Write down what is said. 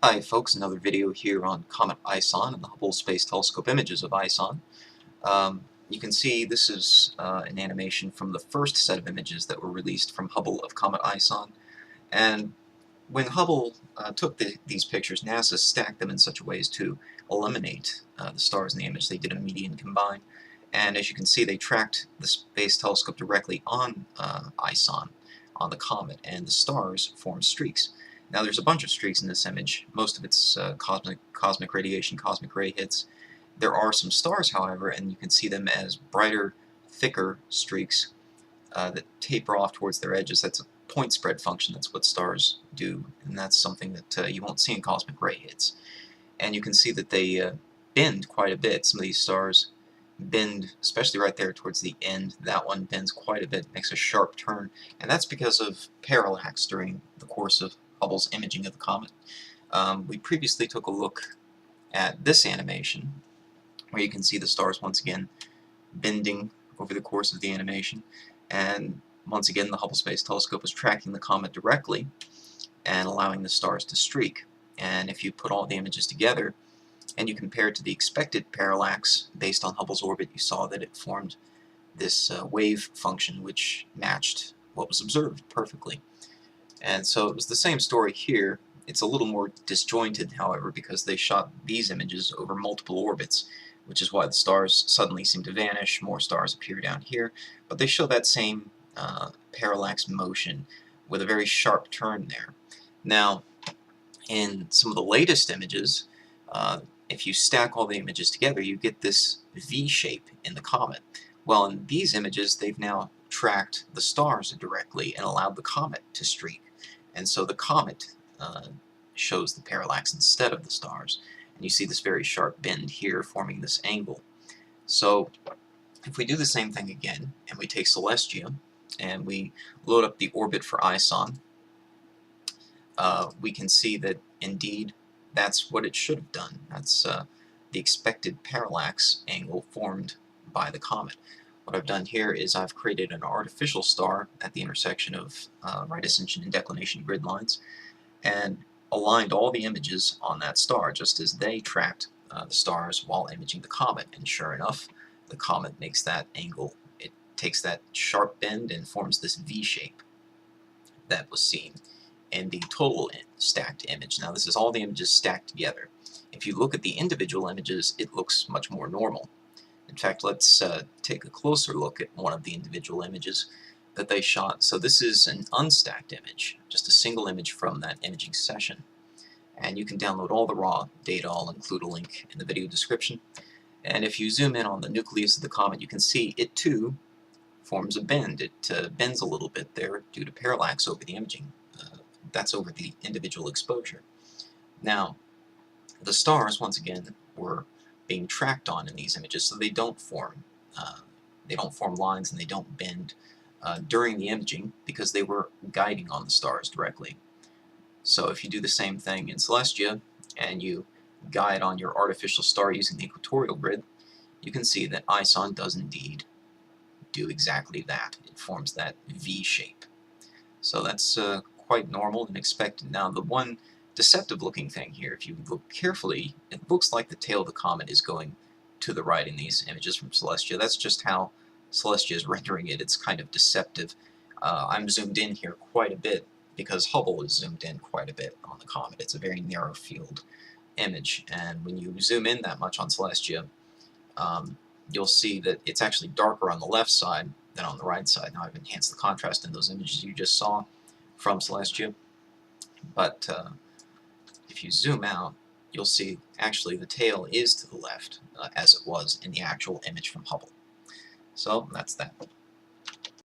Hi folks, another video here on Comet ISON and the Hubble Space Telescope images of ISON. You can see this is an animation from the first set of images that were released from Hubble of Comet ISON. And when Hubble took these pictures, NASA stacked them in such a way as to eliminate the stars in the image. They did a median combine. And as you can see, they tracked the space telescope directly on ISON, on the comet, and the stars formed streaks. Now there's a bunch of streaks in this image. Most of it's cosmic radiation, cosmic ray hits. There are some stars, however, and you can see them as brighter, thicker streaks that taper off towards their edges. That's a point spread function. That's what stars do, and that's something that you won't see in cosmic ray hits. And you can see that they bend quite a bit. Some of these stars bend, especially right there towards the end. That one bends quite a bit, makes a sharp turn, and that's because of parallax during the course of Hubble's imaging of the comet. We previously took a look at this animation, where you can see the stars once again bending over the course of the animation, and once again the Hubble Space Telescope was tracking the comet directly and allowing the stars to streak. And if you put all the images together and you compare it to the expected parallax based on Hubble's orbit, you saw that it formed this wave function which matched what was observed perfectly. And so it was the same story here. It's a little more disjointed, however, because they shot these images over multiple orbits, which is why the stars suddenly seem to vanish, more stars appear down here, but they show that same parallax motion with a very sharp turn there. Now, in some of the latest images, if you stack all the images together, you get this V shape in the comet. Well, in these images, they've now tracked the stars directly and allowed the comet to streak. And so the comet shows the parallax instead of the stars. And you see this very sharp bend here forming this angle. So if we do the same thing again, and we take Celestia, and we load up the orbit for ISON, we can see that indeed that's what it should have done. That's the expected parallax angle formed by the comet. What I've done here is I've created an artificial star at the intersection of right ascension and declination grid lines, and aligned all the images on that star just as they tracked the stars while imaging the comet. And sure enough, the comet makes that angle. It takes that sharp bend and forms this V shape that was seen in the total stacked image. Now this is all the images stacked together. If you look at the individual images, it looks much more normal. In fact, let's take a closer look at one of the individual images that they shot. So this is an unstacked image, just a single image from that imaging session. And you can download all the raw data. I'll include a link in the video description. And if you zoom in on the nucleus of the comet, you can see it too forms a bend. It bends a little bit there due to parallax over the imaging. That's over the individual exposure. Now, the stars, once again, were being tracked on in these images, so they don't form lines and they don't bend during the imaging because they were guiding on the stars directly. So if you do the same thing in Celestia and you guide on your artificial star using the equatorial grid, you can see that ISON does indeed do exactly that. It forms that V shape. So that's quite normal and expected. Now, the one deceptive looking thing here, if you look carefully, it looks like the tail of the comet is going to the right in these images from Celestia. That's just how Celestia is rendering it. It's kind of deceptive. I'm zoomed in here quite a bit because Hubble is zoomed in quite a bit on the comet. It's a very narrow field image, and when you zoom in that much on Celestia, you'll see that it's actually darker on the left side than on the right side. Now I've enhanced the contrast in those images you just saw from Celestia, but if you zoom out, you'll see actually the tail is to the left as it was in the actual image from Hubble. So that's that.